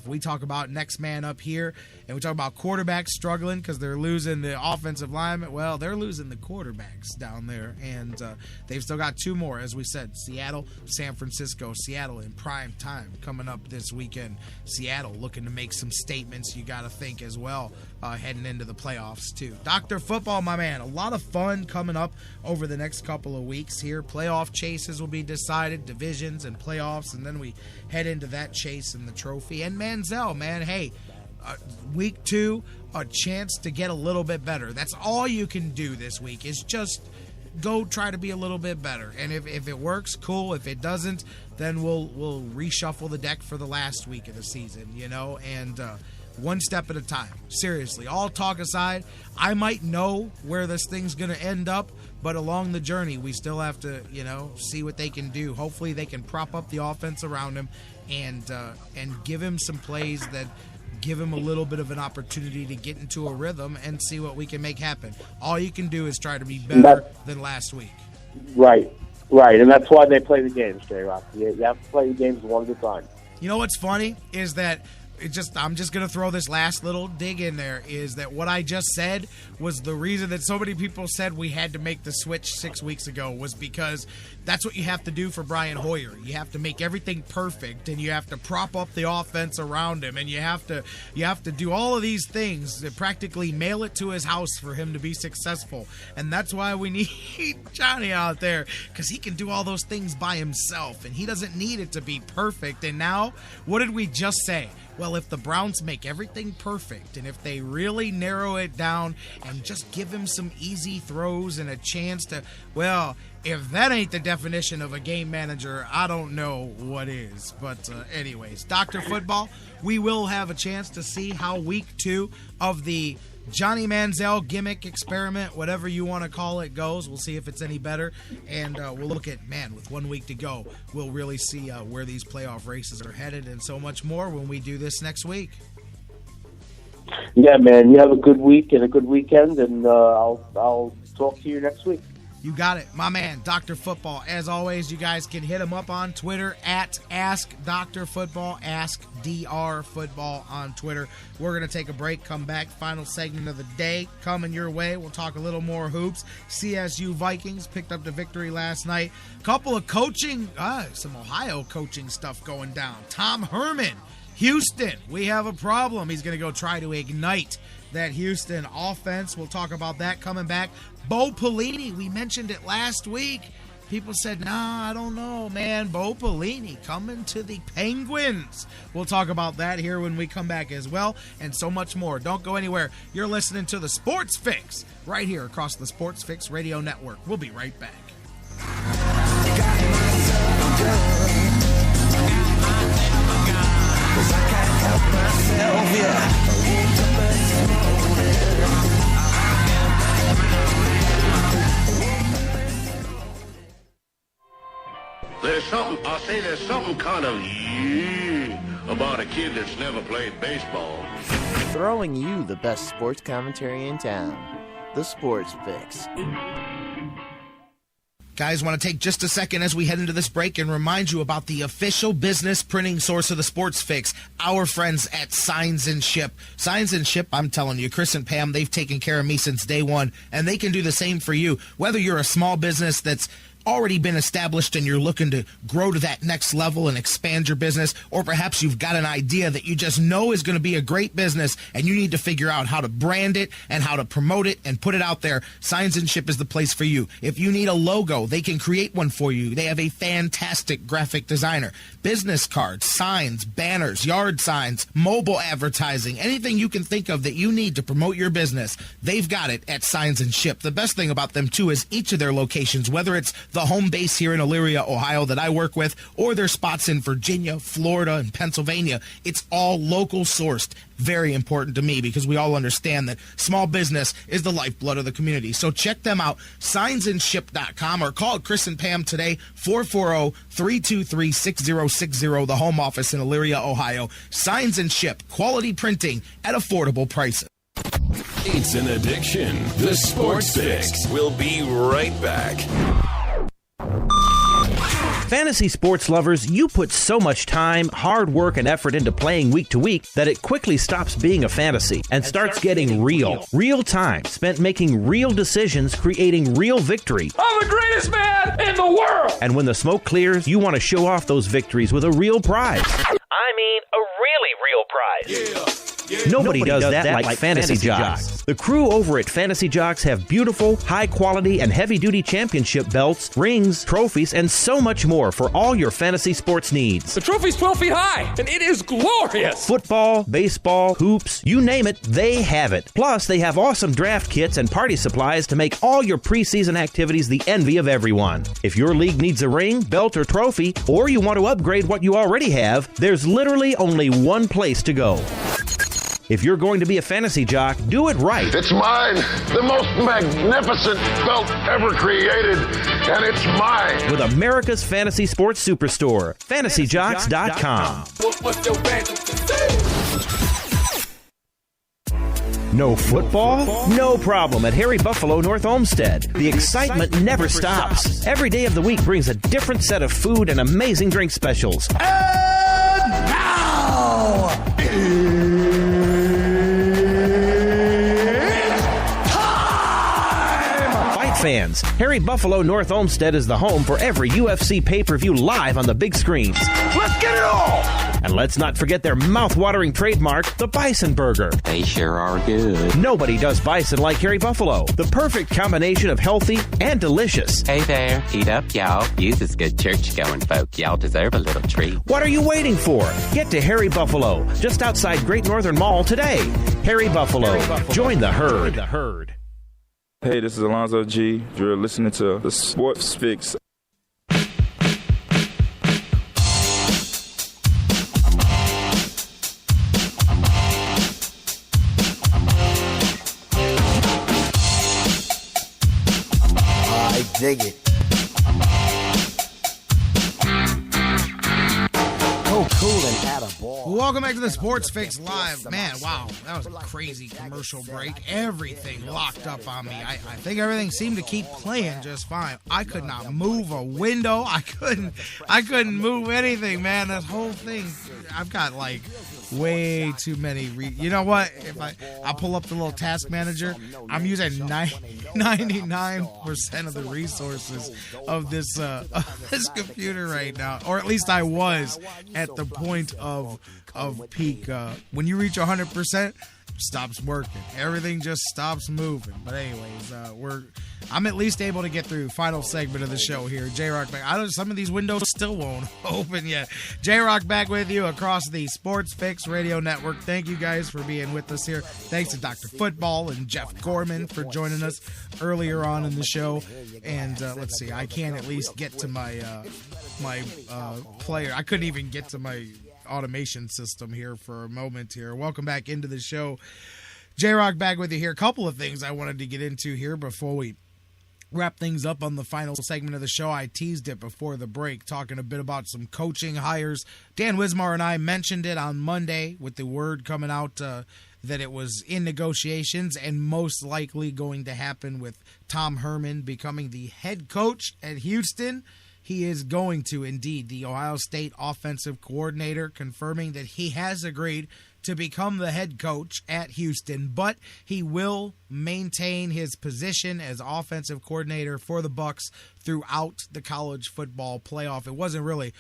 We talk about next man up here, and we talk about quarterbacks struggling because they're losing the offensive linemen. Well, they're losing the quarterbacks down there, and they've still got 2 more, as we said, Seattle, San Francisco. Seattle in prime time coming up this weekend. Seattle looking to make some statements, you got to think, as well, heading into the playoffs, too. Dr. Football, my man, a lot of fun coming up over the next couple of weeks here. Playoff chases will be decided, divisions and playoffs, and then we head into that chase and the trophy. And Manziel, man, hey, week 2, a chance to get a little bit better. That's all you can do this week is just go try to be a little bit better. And if it works, cool. If it doesn't, then we'll reshuffle the deck for the last week of the season, and one step at a time. Seriously, all talk aside, I might know where this thing's going to end up, but along the journey, we still have to, see what they can do. Hopefully they can prop up the offense around him and give him some plays that give him a little bit of an opportunity to get into a rhythm and see what we can make happen. All you can do is try to be better than last week. Right. And that's why they play the games, J-Rock. You have to play the games one at a time. You know what's funny is that I'm just going to throw this last little dig in there, is that what I just said was the reason that so many people said we had to make the switch 6 weeks ago was because that's what you have to do for Brian Hoyer. You have to make everything perfect, and you have to prop up the offense around him, and you have to do all of these things to practically mail it to his house for him to be successful. And that's why we need Johnny out there, because he can do all those things by himself, and he doesn't need it to be perfect. And now, what did we just say? Well, if the Browns make everything perfect, and if they really narrow it down and just give him some easy throws and a chance to, well, if that ain't the definition of a game manager, I don't know what is. But anyways, Dr. Football, we will have a chance to see how week 2 of the Johnny Manziel gimmick experiment, whatever you want to call it, goes. We'll see if it's any better, and we'll look at, with 1 week to go, we'll really see where these playoff races are headed and so much more when we do this next week. Yeah, man, you have a good week and a good weekend, and I'll talk to you next week. You got it, my man, Dr. Football. As always, you guys can hit him up on Twitter at AskDrFootball, AskDrFootball on Twitter. We're going to take a break, come back, final segment of the day coming your way. We'll talk a little more hoops. CSU Vikings picked up the victory last night. Couple of coaching, some Ohio coaching stuff going down. Tom Herman, Houston, we have a problem. He's going to go try to ignite that Houston offense. We'll talk about that coming back. Bo Pelini, we mentioned it last week. People said, I don't know, man. Bo Pelini coming to the Penguins. We'll talk about that here when we come back as well, and so much more. Don't go anywhere. You're listening to the Sports Fix right here across the Sports Fix Radio Network. We'll be right back. There's something kind of about a kid that's never played baseball. Throwing you the best sports commentary in town. The Sports Fix. Guys, want to take just a second as we head into this break and remind you about the official business printing source of the Sports Fix, our friends at Signs and Ship. Signs and Ship, I'm telling you, Chris and Pam, they've taken care of me since day one, and they can do the same for you. Whether you're a small business that's already been established and you're looking to grow to that next level and expand your business, or perhaps you've got an idea that you just know is going to be a great business and you need to figure out how to brand it and how to promote it and put it out there, Signs and Ship is the place for you. If you need a logo, they can create one for you. They have a fantastic graphic designer. Business cards, signs, banners, yard signs, mobile advertising, anything you can think of that you need to promote your business, they've got it at Signs and Ship. The best thing about them, too, is each of their locations, whether it's the home base here in Elyria, Ohio that I work with, or their spots in Virginia, Florida, and Pennsylvania, it's all local sourced. Very important to me because we all understand that small business is the lifeblood of the community. So check them out, signsandship.com, or call Chris and Pam today, 440-323-6060, the home office in Elyria, Ohio. Signs and Ship, quality printing at affordable prices. It's an addiction. The Sports Fix. We'll be right back. Fantasy sports lovers, you put so much time, hard work, and effort into playing week to week that it quickly stops being a fantasy and starts getting real. Real time spent making real decisions, creating real victory. I'm the greatest man in the world! And when the smoke clears, you want to show off those victories with a real prize. I mean, a really real prize. Nobody does that like Fantasy Jocks. The crew over at Fantasy Jocks have beautiful, high-quality, and heavy-duty championship belts, rings, trophies, and so much more for all your fantasy sports needs. The trophy's 12 feet high, and it is glorious! Football, baseball, hoops, you name it, they have it. Plus, they have awesome draft kits and party supplies to make all your preseason activities the envy of everyone. If your league needs a ring, belt, or trophy, or you want to upgrade what you already have, there's literally only one place to go. If you're going to be a fantasy jock, do it right. It's mine, the most magnificent belt ever created, and it's mine. With America's Fantasy Sports Superstore, FantasyJocks.com. No football? No problem at Harry Buffalo North Olmsted. The excitement never stops. Every day of the week brings a different set of food and amazing drink specials. And now, fans, Harry Buffalo North Olmsted is the home for every UFC pay-per-view live on the big screens. let's get it all! And let's not forget their mouth-watering trademark, the Bison Burger. They sure are good. Nobody does bison like Harry Buffalo. The perfect combination of healthy and delicious. Hey there, eat up, y'all. You's as good church-going folk. Y'all deserve a little treat. What are you waiting for? Get to Harry Buffalo, just outside Great Northern Mall today. Harry Buffalo. Join the herd. Hey, this is Alonzo G. You're listening to the Sports Fix. I dig it. Cool and add a ball. Welcome back to the Sports Fix Live. Man, wow, that was a crazy commercial break. Everything locked up on me. I think everything seemed to keep playing just fine. I could not move a window. I couldn't move anything, man. That whole thing, I've got like way too many. You know what? If I pull up the little task manager, I'm using 99% of the resources of this computer right now, or at least I was at the point of peak. When you reach 100%, stops working. Everything just stops moving. But anyways, I'm at least able to get through final segment of the show here. J-Rock back. Some of these windows still won't open yet. J-Rock back with you across the Sports Fix Radio Network. Thank you guys for being with us here. Thanks to Dr. Football and Jeff Gorman for joining us earlier on in the show. And let's see, I can at least get to my player. I couldn't even get to my automation system here for a moment here. Welcome back into the show. J-Rock back with you here. A couple of things I wanted to get into here before we wrap things up on the final segment of the show. I teased it before the break, talking a bit about some coaching hires. Dan Wismar and I mentioned it on Monday with the word coming out that it was in negotiations and most likely going to happen with Tom Herman becoming the head coach at Houston. He is going to, indeed, the Ohio State offensive coordinator, confirming that he has agreed to become the head coach at Houston, but he will maintain his position as offensive coordinator for the Bucs throughout the college football playoff. It wasn't really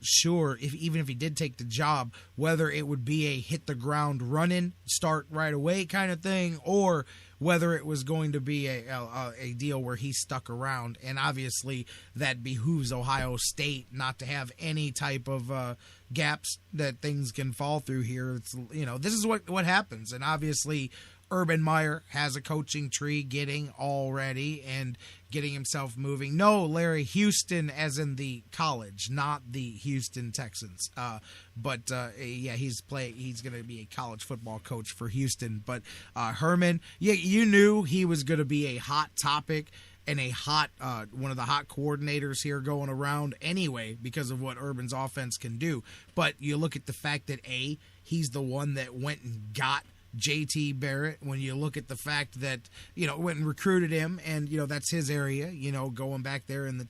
sure, even if he did take the job, whether it would be a hit the ground running, start right away kind of thing, or whether it was going to be a deal where he stuck around. And obviously that behooves Ohio State not to have any type of gaps that things can fall through here. It's, this is what happens. And obviously Urban Meyer has a coaching tree getting already and getting himself moving. No, Larry, Houston as in the college, not the Houston Texans. He's going to be a college football coach for Houston. But Herman, you knew he was going to be a hot topic and a hot one of the hot coordinators here going around anyway because of what Urban's offense can do. But you look at the fact that he's the one that went and got JT Barrett. When you look at the fact that went and recruited him, and that's his area, going back there in the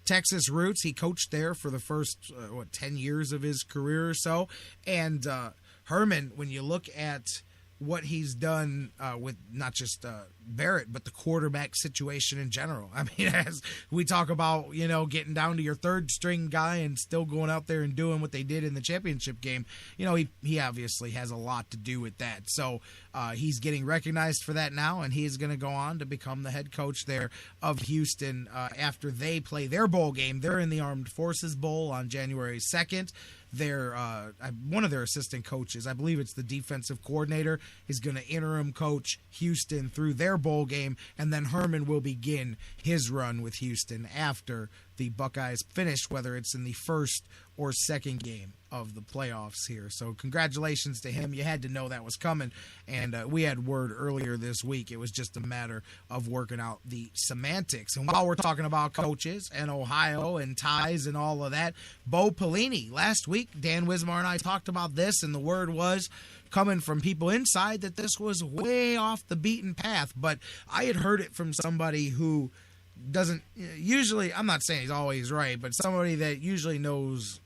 Texas roots. He coached there for the first 10 years of his career or so. And Herman, when you look at what he's done with not just Barrett, but the quarterback situation in general. I mean, as we talk about, getting down to your third string guy and still going out there and doing what they did in the championship game, he obviously has a lot to do with that. So he's getting recognized for that now, and he's going to go on to become the head coach there of Houston after they play their bowl game. They're in the Armed Forces Bowl on January 2nd. One of their assistant coaches, I believe it's the defensive coordinator, is going to interim coach Houston through their bowl game, and then Herman will begin his run with Houston after the Buckeyes finish, whether it's in the first or second game of the playoffs here. So congratulations to him. You had to know that was coming, and we had word earlier this week. It was just a matter of working out the semantics. And while we're talking about coaches and Ohio and ties and all of that, Bo Pelini, last week, Dan Wismar and I talked about this, and the word was coming from people inside that this was way off the beaten path, but I had heard it from somebody who doesn't usually, I'm not saying he's always right, but somebody that usually knows,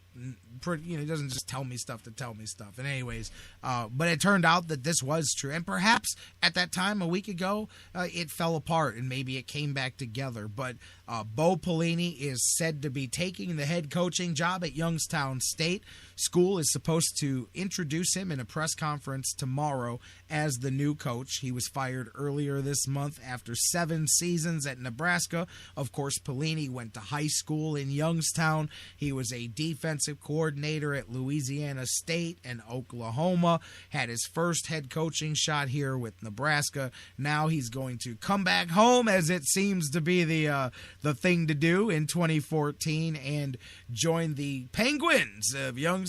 doesn't just tell me stuff to tell me stuff. And anyways, but it turned out that this was true. And perhaps at that time, a week ago, it fell apart and maybe it came back together. But Bo Pelini is said to be taking the head coaching job at Youngstown State. School is supposed to introduce him in a press conference tomorrow as the new coach. He was fired earlier this month after 7 seasons at Nebraska. Of course, Pelini went to high school in Youngstown. He was a defensive coordinator at Louisiana State and Oklahoma. Had his first head coaching shot here with Nebraska. Now he's going to come back home, as it seems to be the thing to do, in 2014 and join the Penguins of Youngstown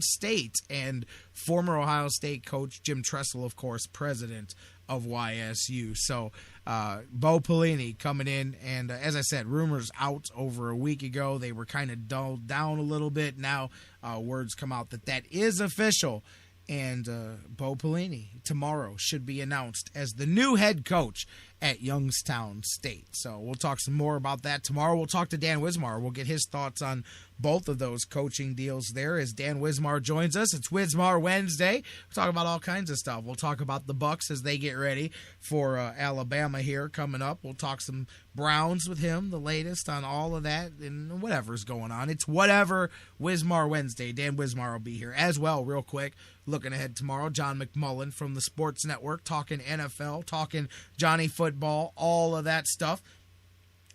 State, and former Ohio State coach Jim Tressel, of course, president of YSU. So Bo Pelini coming in, and as I said, rumors out over a week ago. They were kind of dulled down a little bit. Now words come out that is official, and Bo Pelini tomorrow should be announced as the new head coach at Youngstown State. So we'll talk some more about that tomorrow. We'll talk to Dan Wismar. We'll get his thoughts on both of those coaching deals there as Dan Wismar joins us. It's Wismar Wednesday. We'll talk about all kinds of stuff. We'll talk about the Bucks as they get ready for Alabama here coming up. We'll talk some Browns with him, the latest on all of that and whatever's going on. It's whatever Wismar Wednesday. Dan Wismar will be here as well real quick. Looking ahead tomorrow, John McMullen from the Sports Network talking NFL, talking Johnny football, all of that stuff.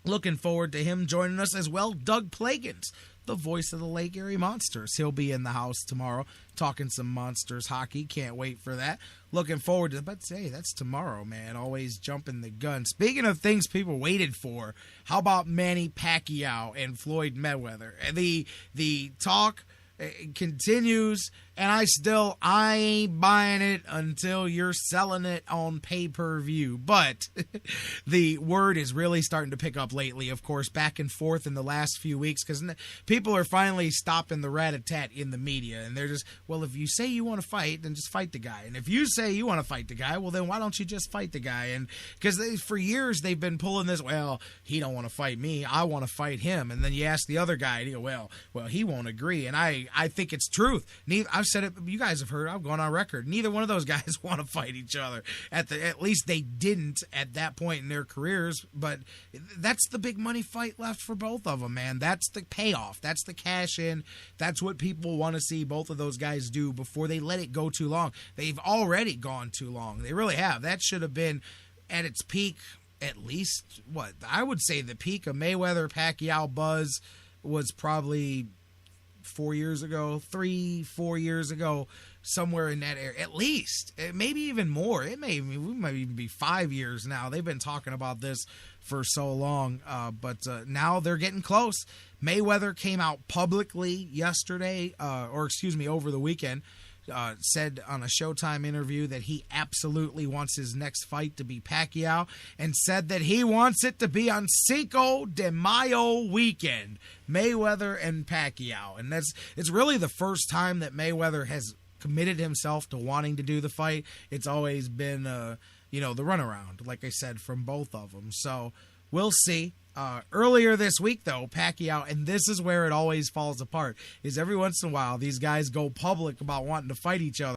Looking forward to him joining us as well. Doug Plagans, the voice of the Lake Erie Monsters. He'll be in the house tomorrow talking some Monsters hockey. Can't wait for that. Looking forward to it. But hey, that's tomorrow, man. Always jumping the gun. Speaking of things people waited for, how about Manny Pacquiao and Floyd Mayweather? The talk continues, and I ain't buying it until you're selling it on pay-per-view. But the word is really starting to pick up lately, of course, back and forth in the last few weeks, because people are finally stopping the rat-a-tat in the media, and they're just, well, if you say you want to fight, then just fight the guy. And if you say you want to fight the guy, well, then why don't you just fight the guy? And because for years they've been pulling this, well, he don't want to fight me, I want to fight him. And then you ask the other guy, and you go, well, he won't agree. And I think it's truth. I've said it, you guys have heard, I've gone on record. Neither one of those guys want to fight each other. At least they didn't at that point in their careers. But that's the big money fight left for both of them, man. That's the payoff. That's the cash in. That's what people want to see both of those guys do before they let it go too long. They've already gone too long. They really have. That should have been at its peak, at least, I would say the peak of Mayweather-Pacquiao buzz was probably 4 years ago, 3-4 years ago, somewhere in that area, at least. Maybe even more. We might even be 5 years now. They've been talking about this for so long, but now they're getting close. Mayweather came out publicly yesterday, over the weekend, said on a Showtime interview that he absolutely wants his next fight to be Pacquiao, and said that he wants it to be on Cinco de Mayo weekend, Mayweather and Pacquiao. And it's really the first time that Mayweather has committed himself to wanting to do the fight. It's always been the runaround, like I said, from both of them. So we'll see. Earlier this week, though, Pacquiao, and this is where it always falls apart, is every once in a while these guys go public about wanting to fight each other.